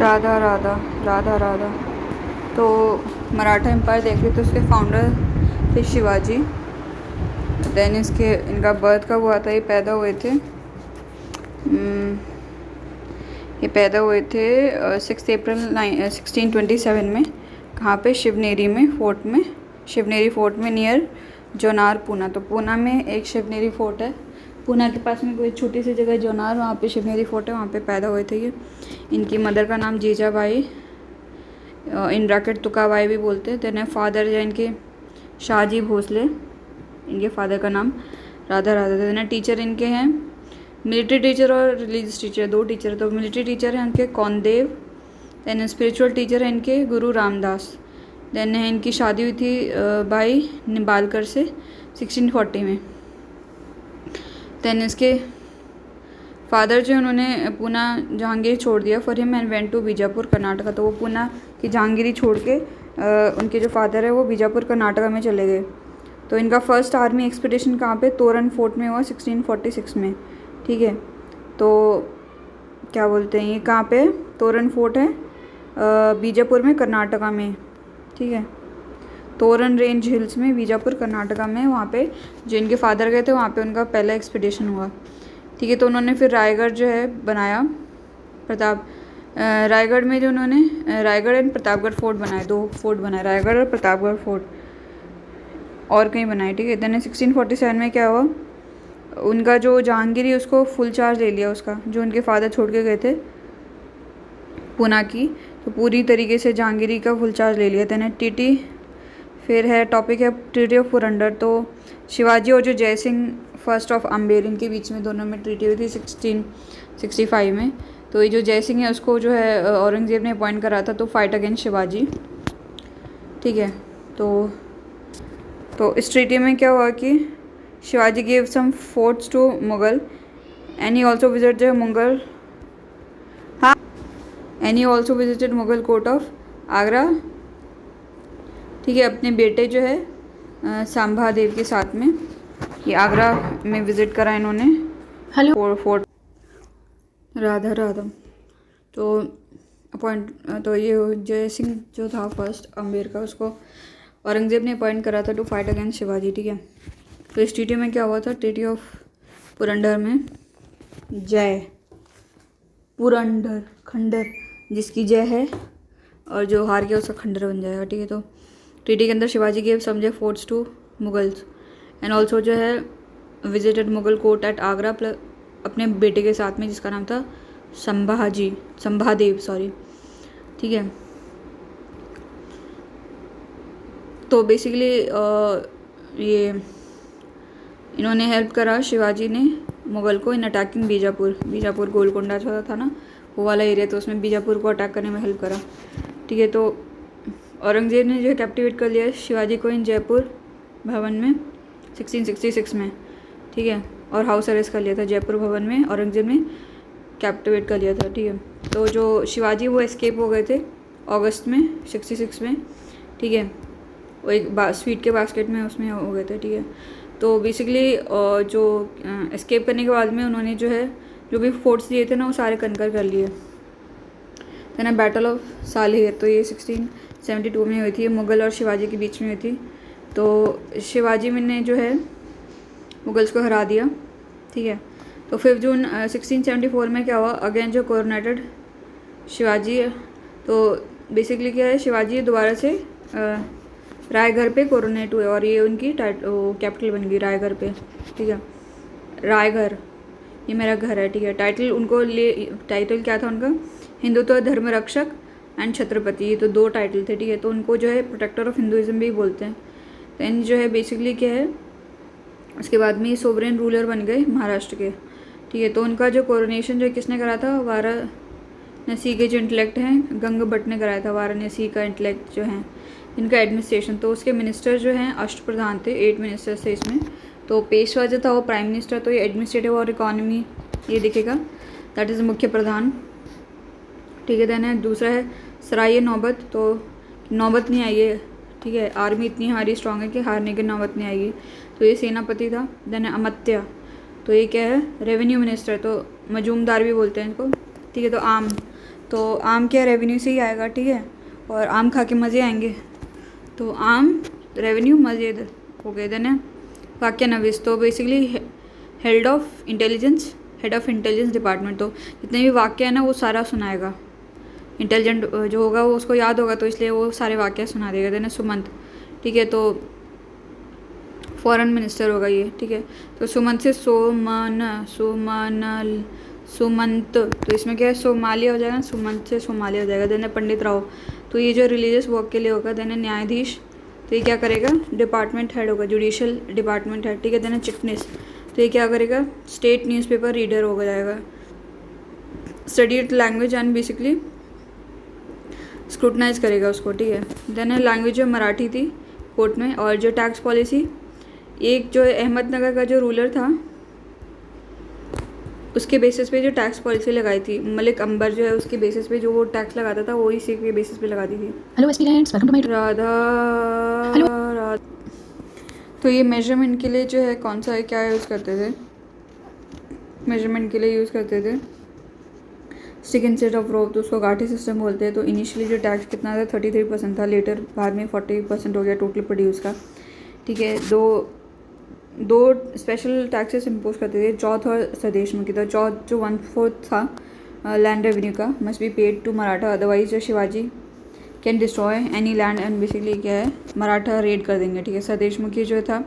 राधा राधा राधा राधा। तो मराठा एम्पायर देख रहे थे, उसके फाउंडर थे शिवाजी। देन इनका बर्थ कब हुआ था, ये पैदा हुए थे 6 अप्रैल 1627 में। कहाँ पे? शिवनेरी में, फोर्ट में, शिवनेरी फोर्ट में नियर जोनार, पूना। तो पूना में एक शिवनेरी फोर्ट है, पूना के पास में कोई छोटी सी जगह जोनार, वहाँ पे शिवनेरी फोर्ट है, वहाँ पे पैदा हुए थे ये। इनकी मदर का नाम जीजाबाई, इन ब्रैकेट तुकाबाई भी बोलते हैं। देन फादर जो इनके शाहजी भोसले, इनके फादर का नाम राधा राधा। देन टीचर इनके हैं मिलिट्री टीचर और रिलीजियस टीचर, 2 टीचर। तो मिलिट्री टीचर हैं इनके कौनदेव। देन स्पिरिचुअल टीचर है इनके गुरु रामदास। देन इनकी शादी हुई थी भाई निम्बालकर से 1640 में। देन इसके फादर जो उन्होंने पूना जहांगीर छोड़ दिया for him and went to Bijapur Karnataka. तो वो पूना की जहांगीरी छोड़ के उनके जो फादर है वो बीजापुर कर्नाटका में चले गए। तो इनका फर्स्ट आर्मी एक्सपीडिशन कहाँ पे? तोरन फोर्ट में हुआ 1646 में। ठीक है, तो क्या बोलते हैं ये कहाँ पे? तोरन फोर्ट है बीजापुर में, कर्नाटका में। ठीक है, तोरन रेंज हिल्स में, बीजापुर कर्नाटका में। वहाँ पे जो इनके फादर गए थे वहाँ पे उनका पहला एक्सपीडिशन हुआ। ठीक है, तो उन्होंने फिर रायगढ़ जो है बनाया, रायगढ़ में जो उन्होंने रायगढ़ एंड प्रतापगढ़ फोर्ट बनाए, 2 फोर्ट बनाए, रायगढ़ और प्रतापगढ़ फोर्ट, और कहीं बनाए। ठीक है, देन 1647 में क्या हुआ, उनका जो जहांगीरी उसको फुल चार्ज ले लिया उसका, जो उनके फादर छोड़ के गए थे पूना की, तो पूरी तरीके से जहांगीरी का फुल चार्ज ले लिया। देन टीटी, फिर है टॉपिक है ट्रीटी ऑफ पुरंदर। तो शिवाजी और जो जय सिंह फर्स्ट ऑफ अम्बेर, इनके बीच में दोनों में ट्रीटी हुई थी 1665 में। तो ये जो जय सिंह है उसको जो है औरंगज़ेब ने अपॉइंट करा था, तो फाइट अगेंस्ट शिवाजी। ठीक है, तो इस ट्रीटी में क्या हुआ कि Shivaji gave some forts to Mughal and he also visited Mughal, हाँ, and he also visited Mughal court of Agra. ठीक है, अपने बेटे जो है सांभा देव के साथ में ये आगरा में विज़िट करा इन्होंने। Hello fort Radha Radha. तो ये जय सिंह जो था फर्स्ट अम्बेर का, उसको औरंगज़ेब ने अपॉइंट करा था टू फाइट अगेंस्ट शिवाजी। ठीक है, तो इस ट्रीटी में क्या हुआ था, ट्रीटी ऑफ पुरंदर में जय, पुरंदर खंडर, जिसकी जय है और जो हार गया उसका खंडर बन जाएगा। ठीक है, तो ट्रीटी के अंदर शिवाजी गेव सम जय forts to Mughals and also जो है visited Mughal court at Agra, plus अपने बेटे के साथ में जिसका नाम था संभादेव, सॉरी। ठीक है, तो बेसिकली ये इन्होंने हेल्प करा शिवाजी ने मुगल को इन अटैकिंग बीजापुर गोलकोंडा जो था ना वो वाला एरिया, तो उसमें बीजापुर को अटैक करने में हेल्प करा। ठीक है, तो औरंगज़ेब ने जो है कैप्टिवेट कर लिया शिवाजी को इन जयपुर भवन में 1666 में। ठीक है, और हाउस अरेस्ट कर लिया था जयपुर भवन में, औरंगज़ेब ने कैप्टिवेट कर लिया था। ठीक है, तो जो शिवाजी वो एस्केप हो गए थे अगस्त में 66 में। ठीक है, वो एक स्वीट के बास्केट में उसमें हो गए थे। ठीक है, तो बेसिकली जो एस्केप करने के बाद में उन्होंने जो है जो भी फोर्ट्स दिए थे ना वो सारे कनकर कर लिए। तो ना बैटल ऑफ सालेर, तो ये 1672 में हुई थी, मुगल और शिवाजी के बीच में हुई थी। तो शिवाजी में ने जो है मुगल्स को हरा दिया। ठीक है, तो 5 जून 1674 में क्या हुआ, अगेन जो कोरोनेटेड शिवाजी, तो बेसिकली क्या है, शिवाजी दोबारा से रायगढ़ पे कोरोनेट हुए और ये उनकी कैपिटल बन गई रायगढ़ पे। ठीक है, रायगढ़ ये मेरा घर है। ठीक है, टाइटल क्या था उनका, हिंदुत्व धर्म रक्षक एंड छत्रपति, ये तो 2 टाइटल थे। ठीक है, तो उनको जो है प्रोटेक्टर ऑफ हिंदुइज्म भी बोलते हैं। तो इन जो है बेसिकली क्या है, उसके बाद में ये सोवरेन रूलर बन गए महाराष्ट्र के। ठीक है, तो उनका जो कोरोनेशन जो किसने करा था, वाराणसी के जो इंटेलेक्ट हैं गंग भट्ट ने कराया था, वाराणसी का इंटेलेक्ट जो है इनका एडमिनिस्ट्रेशन। तो उसके मिनिस्टर जो हैं अष्टप्रधान थे, 8 मिनिस्टर्स थे इसमें। तो पेशवा जो था वो प्राइम मिनिस्टर, तो ये एडमिनिस्ट्रेटिव और इकोनॉमी ये दिखेगा, दैट इज़ मुख्य प्रधान। ठीक है, देन है दूसरा है सराय नौबत, तो नौबत नहीं आई है। ठीक है, आर्मी इतनी हमारी स्ट्रांग है कि हारने की नौबत नहीं आएगी, तो ये सेनापति था। देन है अमत्या, तो ये क्या है, रेवेन्यू मिनिस्टर, तो मजूमदार भी बोलते हैं इनको। ठीक है, तो आम, तो आम क्या रेवेन्यू से ही आएगा, ठीक है, और आम खा के मज़े आएंगे। तो आम रेवेन्यू मज़े हो गए। देन है वाक्य नविस, तो basically head of intelligence department, तो जितने भी वाक्य है ना वो सारा सुनाएगा। इंटेलिजेंट जो होगा वो उसको याद होगा, तो इसलिए वो सारे वाक्य सुना देगा। देन सुमंत, ठीक है, तो फॉरेन मिनिस्टर होगा ये, ठीक है। तो सुमंत से सुमंत, तो इसमें क्या है, सोमालिया हो जाएगा, सुमंत से सोमालिया हो जाएगा। देन पंडित राव, तो ये जो रिलीजियस वर्क के लिए होगा। देन न्यायाधीश, तो ये क्या करेगा, डिपार्टमेंट हेड होगा, जुडिशियल डिपार्टमेंट हेड, ठीक है। देन चिटनेस, तो ये क्या करेगा, स्टेट न्यूज़पेपर रीडर हो जाएगा। Studied language and basically scrutinise करेगा उसको, ठीक है। देन लैंग्वेज जो मराठी थी कोर्ट में। और जो टैक्स पॉलिसी, एक जो अहमदनगर का जो रूलर था उसके बेसिस पे जो टैक्स पॉलिसी लगाई थी, मलिक अंबर जो है उसके बेसिस पे जो वो टैक्स लगाता था वो इसी के बेसिस पे लगाती थी। Hello aspirants, welcome to my Radha. तो ये मेजरमेंट के लिए जो है कौन सा है, क्या यूज़ करते थे, मेजरमेंट के लिए यूज़ करते थे स्टिक इंस्टेड ऑफ रोप, तो उसको गाठी सिस्टम बोलते हैं। तो इनिशियली जो टैक्स कितना था 33% था, लेटर बाद में 40% हो गया टोटल प्रोड्यूस का, ठीक है। दो स्पेशल टैक्सेस इम्पोज करते थे, चौथ और सदेशमुखी। तो चौथ जो 1/4 था लैंड रेवेन्यू का must be paid to Maratha, otherwise जो Shivaji can destroy any land and basically क्या है, मराठा रेड कर देंगे, ठीक है। सदेशमुखी जो था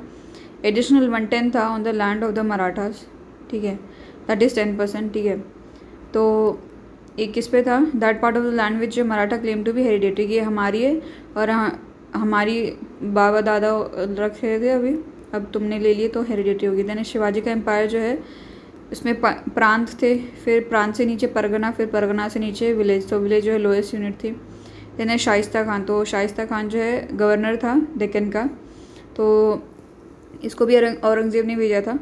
एडिशनल 110 था on the land of the Marathas, ठीक है, दैट इज़ 10%, ठीक है। तो एक किस पे था, that part of the land which Maratha claim to be hereditary, ये हमारी है और हमारी बाबा दादा रख रहे थे अभी, अब तुमने ले लिए तो हेरिडेटरी होगी। देन शिवाजी का एम्पायर जो है उसमें प्रांत थे, फिर प्रांत से नीचे परगना, फिर परगना से नीचे विलेज, तो विलेज जो है लोएस्ट यूनिट थी। देन शाइस्ता खान, तो शाइस्ता खान जो है गवर्नर था डेक्कन का, तो इसको भी औरंगज़ेब ने भेजा था,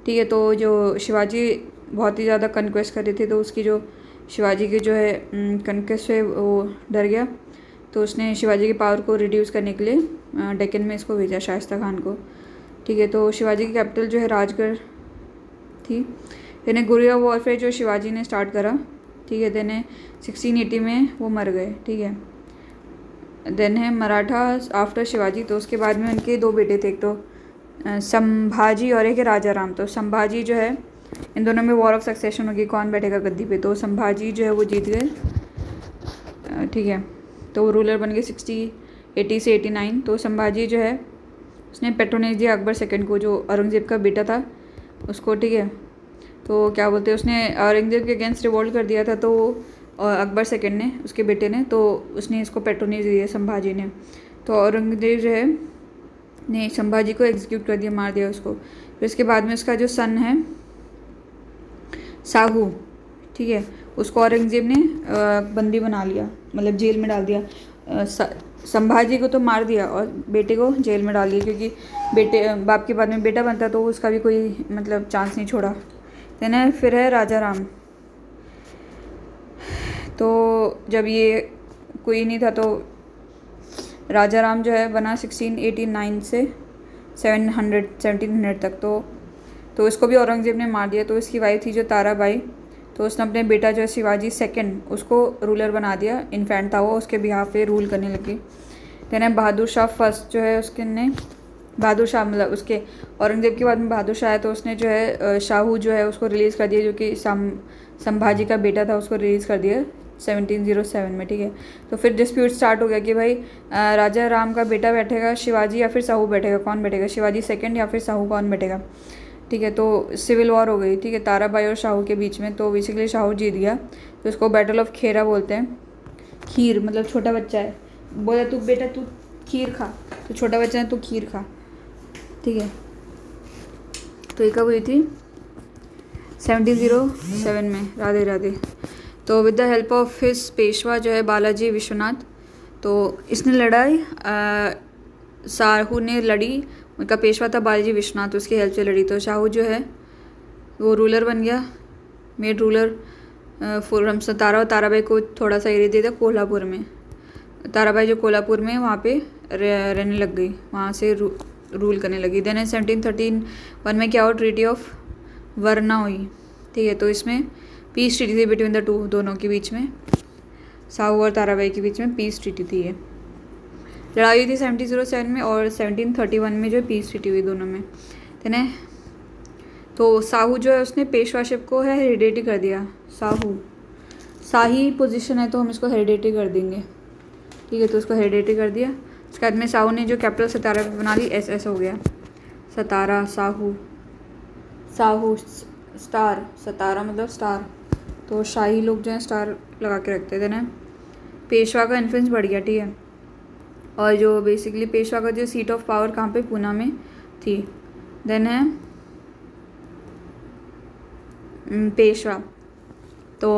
ठीक है। तो जो शिवाजी बहुत ही ज़्यादा कन्क्वेस्ट कर रहे थे, तो उसकी जो शिवाजी की जो है कन्क्वेस्ट है वो डर गया, तो उसने शिवाजी की पावर को रिड्यूस करने के लिए डेक्कन में इसको भेजा शाइस्ता खान को, ठीक है। तो शिवाजी की कैपिटल जो है राजगढ़ थी। देन गुरिल्ला वॉरफेयर जो शिवाजी ने स्टार्ट करा, ठीक है। देन 1680 में वो मर गए, ठीक है। देन है मराठा आफ्टर शिवाजी, तो उसके बाद में उनके दो बेटे थे, एक तो संभाजी और एक राजा राम। तो संभाजी जो है इन दोनों में वॉर ऑफ सक्सेशन होगी, कौन बैठेगा गद्दी पे, तो संभाजी जो है वो जीत गए, ठीक है। तो वो रूलर बन गए 80 से 89। तो संभाजी जो है उसने पेट्रोनेज दिया अकबर सेकंड को, जो औरंगज़ेब का बेटा था उसको, ठीक है। तो क्या बोलते हैं, उसने औरंगज़ेब के अगेंस्ट रिवोल्ट कर दिया था, तो अकबर सेकंड ने, उसके बेटे ने, तो उसने इसको पेट्रोनेज दिया संभाजी ने। तो औरंगज़ेब जो है ने संभाजी को एग्जीक्यूट कर दिया, मार दिया उसको। फिर इसके बाद में उसका जो सन है साहू, ठीक है, उसको औरंगज़ेब ने बंदी बना लिया, मतलब जेल में डाल दिया। संभाजी को तो मार दिया और बेटे को जेल में डाल दिया, क्योंकि बेटे बाप के बाद में बेटा बनता तो उसका भी कोई मतलब चांस नहीं छोड़ा। देन फिर है राजा राम, तो जब ये कोई नहीं था तो राजा राम जो है बना 1689 से 1700 तक। तो इसको भी औरंगज़ेब ने मार दिया। तो इसकी वाइफ थी जो ताराबाई, तो उसने अपने बेटा जो है शिवाजी सेकंड उसको रूलर बना दिया, इन्फेंट था वो, उसके बिहाफ पे रूल करने लगी। देन बहादुर शाह फर्स्ट जो है उसके ने बहादुर शाह मतलब उसके औरंगज़ेब के बाद में बहादुर शाह है, तो उसने जो है शाहू जो है उसको रिलीज़ कर दिया, जो कि संभाजी का बेटा था, उसको रिलीज़ कर दिया 1707 में, ठीक है। तो फिर डिस्प्यूट स्टार्ट हो गया कि भाई राजा राम का बेटा बैठेगा शिवाजी या फिर साहू बैठेगा, कौन बैठेगा, शिवाजी सेकंड या फिर साहू कौन बैठेगा, ठीक है। तो सिविल वॉर हो गई, ठीक है, ताराबाई और शाहू के बीच में। तो बेसिकली शाहू जीत गया, तो इसको बैटल ऑफ खेरा बोलते हैं। खीर मतलब छोटा बच्चा है, बोला तू बेटा तू खीर खा, तो छोटा बच्चा है तो खीर खा, ठीक है। तो ये कब हुई थी, 1707 में, राधे राधे। तो with the help of his Peshwa जो है बालाजी विश्वनाथ, तो इसने लड़ाई शाहू ने लड़ी, उनका पेशवा था बालाजी विश्वनाथ, उसकी हेल्प से लड़ी। तो शाहू जो है वो रूलर बन गया, मेड रूलर फॉर हम सतारा, और ताराबाई को थोड़ा सा एरिया दे दिया कोल्हापुर में। ताराबाई जो कोल्हापुर में वहाँ पे रहने लग गई, वहाँ से रूल करने लगी। देन 1731 में क्या हुआ, ट्रीटी ऑफ वरना हुई, ठीक है। तो इसमें पीस ट्रीटी थी बिटवीन द टू, दोनों के बीच में। शाहू और ताराबाई के बीच में पीस ट्रीटी थी ये। लड़ाई हुई थी 1707 में और 1731 में जो पीस ट्रीटी हुई दोनों में, है ना। तो शाहू जो है उसने पेशवाशिप को है हेरिडेटरी कर दिया। शाही पोजीशन है तो हम इसको हेरिडेटरी कर देंगे, ठीक है। तो उसको हेरिडेटरी कर दिया। उसके बाद में शाहू ने जो कैपिटल सतारा पे बना ली, SS हो गया सतारा। साहू स्टार, सतारा मतलब स्टार, तो शाही लोग जो है स्टार लगा के रखते थे ना। पेशवा का इन्फ्लुएंस बढ़ गया, ठीक है। और जो बेसिकली पेशवा का जो सीट ऑफ पावर कहाँ पे, पूना में थी। देन है पेशवा। तो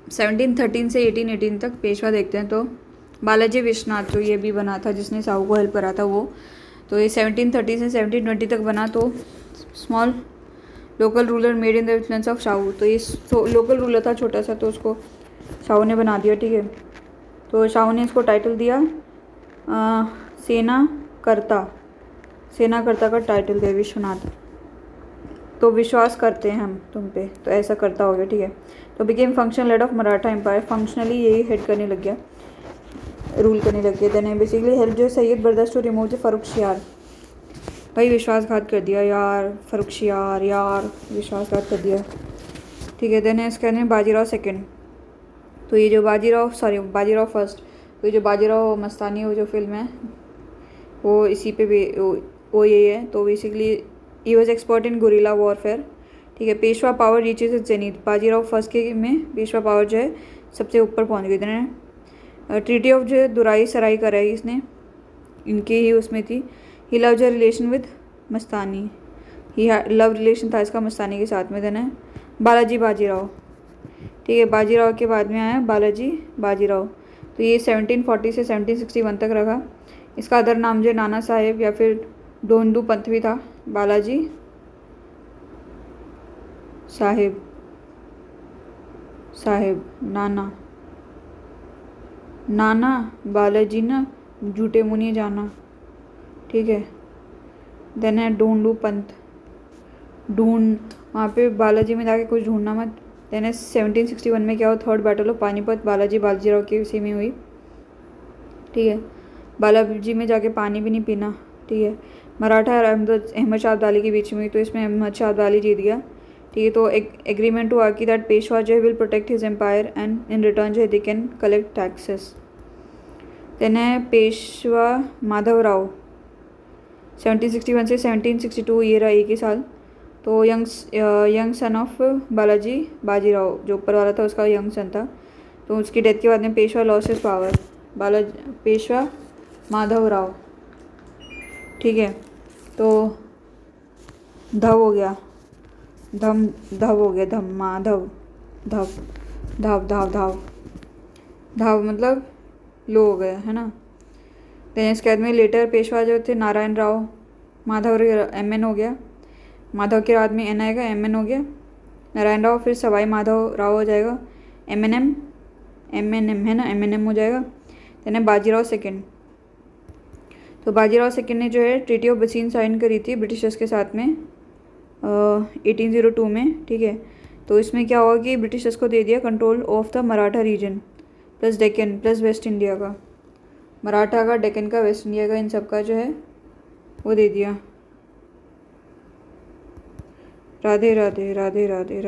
1713 से 1818 तक पेशवा देखते हैं। तो बालाजी विश्वनाथ जो ये भी बना था, जिसने साहू को हेल्प करा था वो, तो ये 1730 से 1720 तक बना। तो small local ruler made in the influence of Shahu. तो ये लोकल रूलर था छोटा सा, तो उसको शाहू ने बना दिया, ठीक है। तो शाहू ने इसको टाइटल दिया सेना कर्ता का टाइटल दिया विश्वनाथ। तो विश्वास करते हैं हम तुम पे, तो ऐसा करता हो गया, ठीक है। तो became functional head of Maratha empire, functionally यही हेड करने लग गया, रूल करने लग गया। देन बेसिकली हेल्प जो सैयद बर्दाश्त टू रिमूव द फर्रुखशियार। भाई विश्वासघात कर दिया यार, फर्रुखशियार यार विश्वासघात कर दिया, ठीक है। देन इसके अंदर बाजीराव सेकंड। तो ये जो बाजीराव फर्स्ट, तो ये जो बाजीराव मस्तानी वो जो फिल्म है वो इसी पे भी वो यही है। तो basically he was expert in guerrilla warfare, ठीक है। Peshwa power reaches it's zenith. Bajirao first के में पेशवा पावर जो है सबसे ऊपर पहुंच गई थी। ट्रीटी ऑफ जो है दुराई सराई कराई इसने, इनके ही उसमें थी। ही लव जो relation with Mastani, he love relation था इसका मस्तानी के साथ में। देना बालाजी बाजीराव, ठीक है। बाजीराव के बाद में आया बालाजी बाजीराव। तो ये 1740 से 1761 तक रखा। इसका अदर नाम जो नाना साहेब या फिर डोंडू पंथ भी था। बालाजी साहेब नाना बालाजी ना झूठे मुनि जाना, ठीक है। देन है ढूंढू पंथ, वहाँ पे बालाजी में जाके कुछ ढूंढना मत। देन है 1761 में क्या हुआ, third battle of Panipat Bajirao के उसी में हुई, ठीक है। बालाजी में जाके पानी भी नहीं पीना, ठीक है। मराठा और अहमद शाह अब्दाली के बीच में हुई, तो इसमें अहमद शाह अब्दाली जीत गया, ठीक है। तो एक एग्रीमेंट हुआ कि दैट पेशवा जो है will protect his empire and in return जो है they can collect taxes. Then है पेशवा माधवराव, 1761 से 1762 ये रहा एक ही साल। तो young son of Balaji Bajirao, जो ऊपर वाला था उसका यंग सन था। तो उसकी डेथ के बाद में Peshwa loss his power, Peshwa Madhavrao, ठीक है। तो धव हो गया माधव धाव मतलब लो हो गया, है ना। देन इसके बाद में लेटर पेशवा जो थे नारायण राव माधव MN हो गया, माधव के बाद में N आएगा, MN हो गया। नारायण राव फिर सवाई माधव राव हो जाएगा, MNM है ना, MNM हो जाएगा। Then Bajirao second. तो बाजीराव सेकंड ने जो है ट्रीटी ऑफ बसीन साइन करी थी ब्रिटिशर्स के साथ में 1802 में, ठीक है। तो इसमें क्या हुआ कि ब्रिटिशर्स को दे दिया control of the Maratha region plus Deccan plus West India का, मराठा का, डेक्कन का, वेस्ट इंडिया का, इन सब का जो है वो दे दिया। राधे राधे राधे राधे।